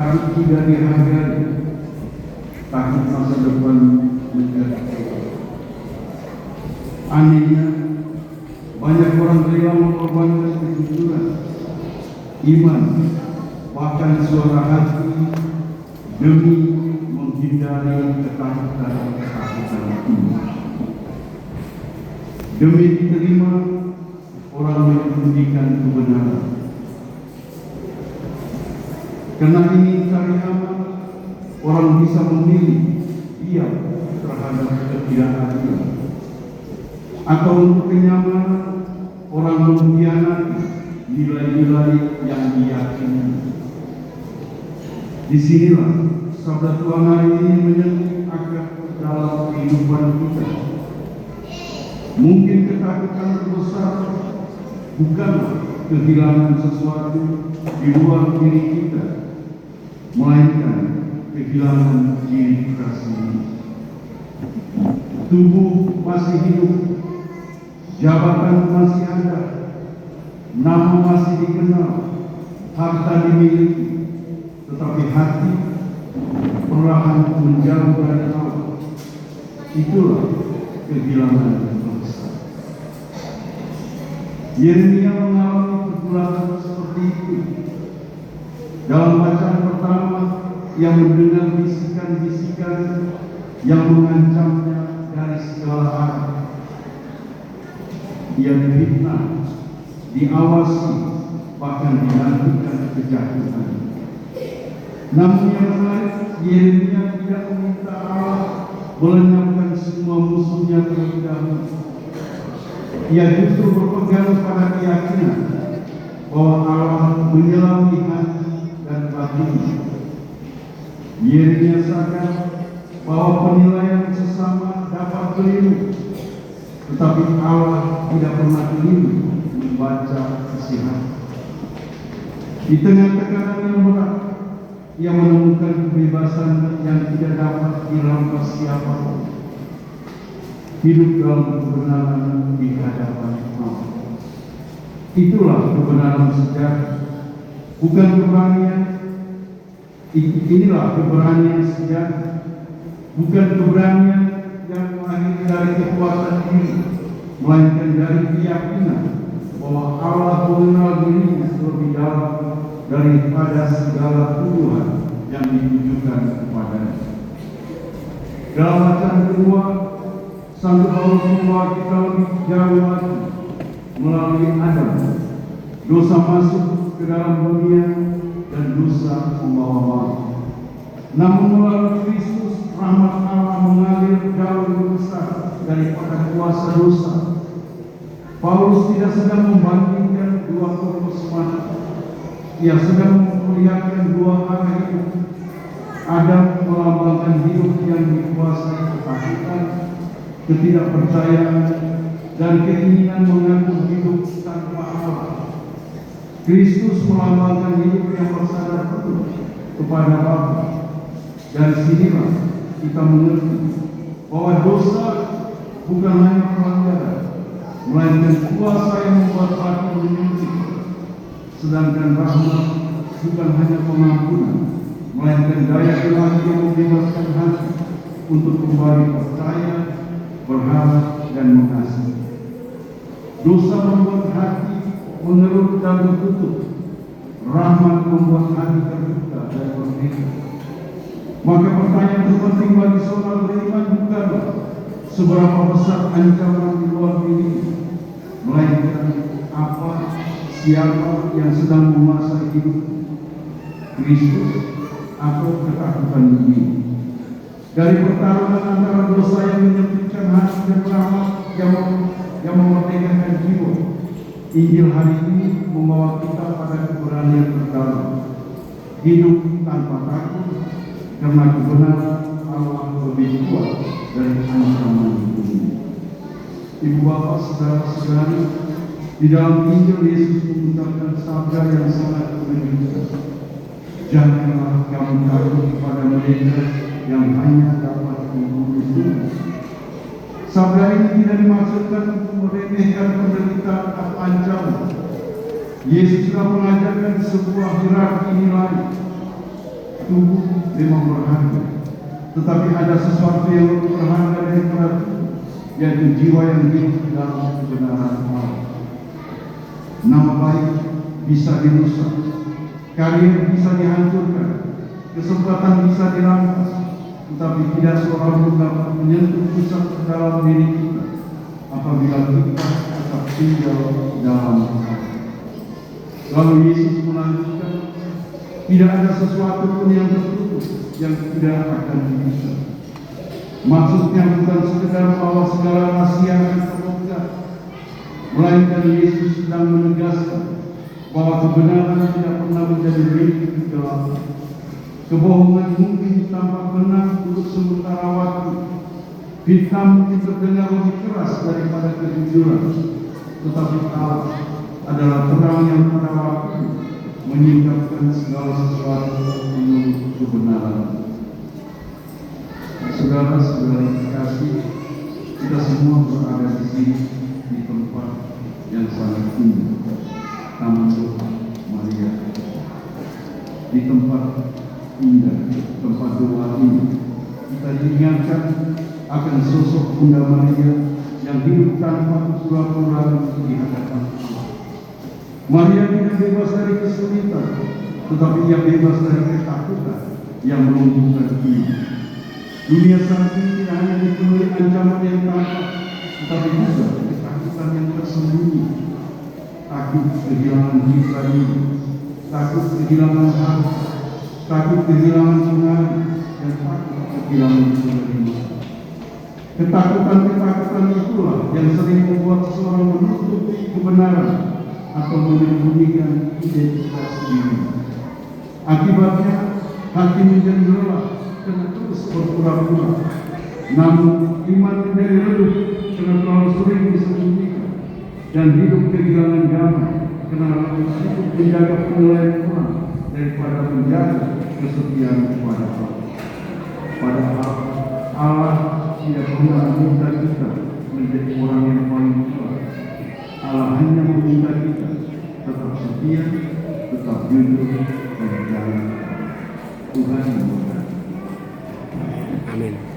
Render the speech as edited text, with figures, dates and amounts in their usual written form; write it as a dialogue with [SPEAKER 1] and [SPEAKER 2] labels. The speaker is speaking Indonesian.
[SPEAKER 1] tidak dihargai, takut masa depan menjadi. Anehnya, banyak orang rela mengorbankan kejujuran, iman, bahkan suara hati demi menghindari ketakutan ini. Demi diterima, orang menyembunyikan kebenaran. Karena ingin cari aman, orang bisa memilih diam terhadap ketidakadilan. Atau untuk kenyamanan, orang mengkhianati nilai-nilai yang diyakini. Disinilah sabda Tuhan hari ini menyentuh akar dalam kehidupan kita. Mungkin ketakutan terbesar bukanlah kehilangan sesuatu di luar diri kita, melainkan kehilangan diri kita sendiri. Tubuh masih hidup, jabatan masih ada, nama masih dikenal, harta dimiliki, tetapi hati perlahan menjauh dari Allah. Itulah kehilangan terbesar. Yeremia mengalami pergulatan seperti itu. Dalam bacaan pertama, ia mendengar bisikan-bisikan yang mengancamnya dari segala arah. Ia difitnah, diawasi, bahkan dilanjutkan kejahatan. Namun yang menarik, Yeremia tidak meminta Allah melenyapkan semua musuhnya terlebih dahulu. Ia justru berpegang pada keyakinan bahwa Allah menyelami hati dan batin. Yeremia sadar bahwa penilaian sesama dapat keliru, tetapi Allah tidak pernah keliru membaca isi hati. Di tengah tekanan yang berat, ia menemukan kebebasan yang tidak dapat dirampas siapapun. Hidup dalam kebenaran di hadapan Allah. Itulah kebenaran sejati, bukan keberanian. Inilah keberanian sejati, bukan keberanian yang lahir dari kekuatan diri, melainkan dari keyakinan bahwa Allah mengenal dirinya lebih dalam daripada segala tuduhan yang ditujukan kepadanya. Dalam bacaan kedua, Santo Paulus membawa kita lebih jauh lagi melalui Adam. Dosa masuk ke dalam dunia dan dosa membawa maut. Namun melalui Kristus, rahmat Allah mengalir jauh lebih besar daripada kuasa dosa. Paulus tidak sedang membandingkan dua tokoh semata. Ia sedang memperlihatkan dua arah hidup. Adam melambangkan hidup yang dikuasai ketakutan, ketidakpercayaan, dan keinginan mengatur hidup tanpa Allah. Kristus melambangkan hidup yang bersandar penuh kepada Bapa. Dari sinilah kita mengerti bahwa dosa bukan hanya pelanggaran, melainkan kuasa yang membuat hati menyuncing. Sedangkan rahmat bukan hanya pengampunan, melainkan daya ilahi yang membebaskan hati untuk kembali percaya, berharap, dan mengasihi. Dosa membuat hati mengerut dan tertutup. Rahmat membuat hati terbuka dan merdeka. Maka pertanyaan terpenting bagi seorang beriman bukanlah seberapa besar ancaman di luar diri, melainkan apa, siapa yang sedang menguasai hidup, Kristus atau ketakutan ini. Dari pertarungan antara dosa yang menyempitkan hati dan rahmat yang memerdekakan jiwa, Injil hari ini membawa kita pada keberanian terdalam, hidup tanpa takut, karena kebenaran Allah lebih kuat dari ancaman dunia. Ibu bapak, saudara-saudari, di dalam Injil Yesus mengucapkan sabda yang sangat menyentuh. Janganlah kamu takut kepada mereka yang hanya dapat membunuh. Sabda ini tidak dimaksudkan untuk meremehkan penderitaan atau ancaman. Yesus telah mengajarkan sebuah hierarki nilai. tubuh memang berharga, tetapi ada sesuatu yang lebih berharga daripada tubuh, yaitu jiwa yang hidup dalam kebenaran Allah. Nama baik bisa dirusak, karir bisa dihancurkan, kesempatan bisa dirampas, tetapi tidak seorang pun dapat menyentuh pusat ke dalam diri kita apabila kita tetap tinggal dalam Allah. Lalu Yesus melanjutkan, tidak ada sesuatu pun yang tertutup yang tidak akan dibuka. Maksudnya bukan sekedar bahwa segala rahasia akan terbongkar, melainkan Yesus sedang menegaskan bahwa kebenaran tidak pernah menjadi milik kegelapan. Kebohongan mungkin tampak benar untuk sementara waktu, fitnah mungkin terdengar lebih keras daripada kejujuran, tetapi Allah adalah terang yang pada waktu menyingkapkan segala sesuatu menurut kebenaran. Saudara-saudara kasih, kita semua berada di sini di tempat yang sangat indah, Taman Doa Maria. Di tempat indah, tempat doa ini, kita diingatkan akan sosok Bunda Maria yang hidup tanpa pura-pura di hadapan Allah. Maria tidak bebas dari kesulitan, tetapi ia bebas dari ketakutan yang melumpuhkan iman. Dunia saat ini tidak hanya dipenuhi ancaman yang tampak, tetapi juga ketakutan yang tersembunyi. Takut kehilangan citra ini, takut kehilangan harta, takut kehilangan pengaruh, dan takut kehilangan penerimaan. Ketakutan itulah yang sering membuat seseorang menutup kebenaran atau menyembunyikan identitas diri. Akibatnya hati menjadi lelah karena terus berpura-pura. Namun iman menjadi redup karena terlalu sering disembunyikan, dan hidup kehilangan damai karena hidup menjaga penilaian kurang daripada menjaga kesetiaan kepada Allah. Padahal Allah tidak pernah meminta kita menjadi orang yang paling kuat. Allah hanya meminta kita tetap setia, tetap jujur, dan jalan. Tuhan memberkati.
[SPEAKER 2] Amin.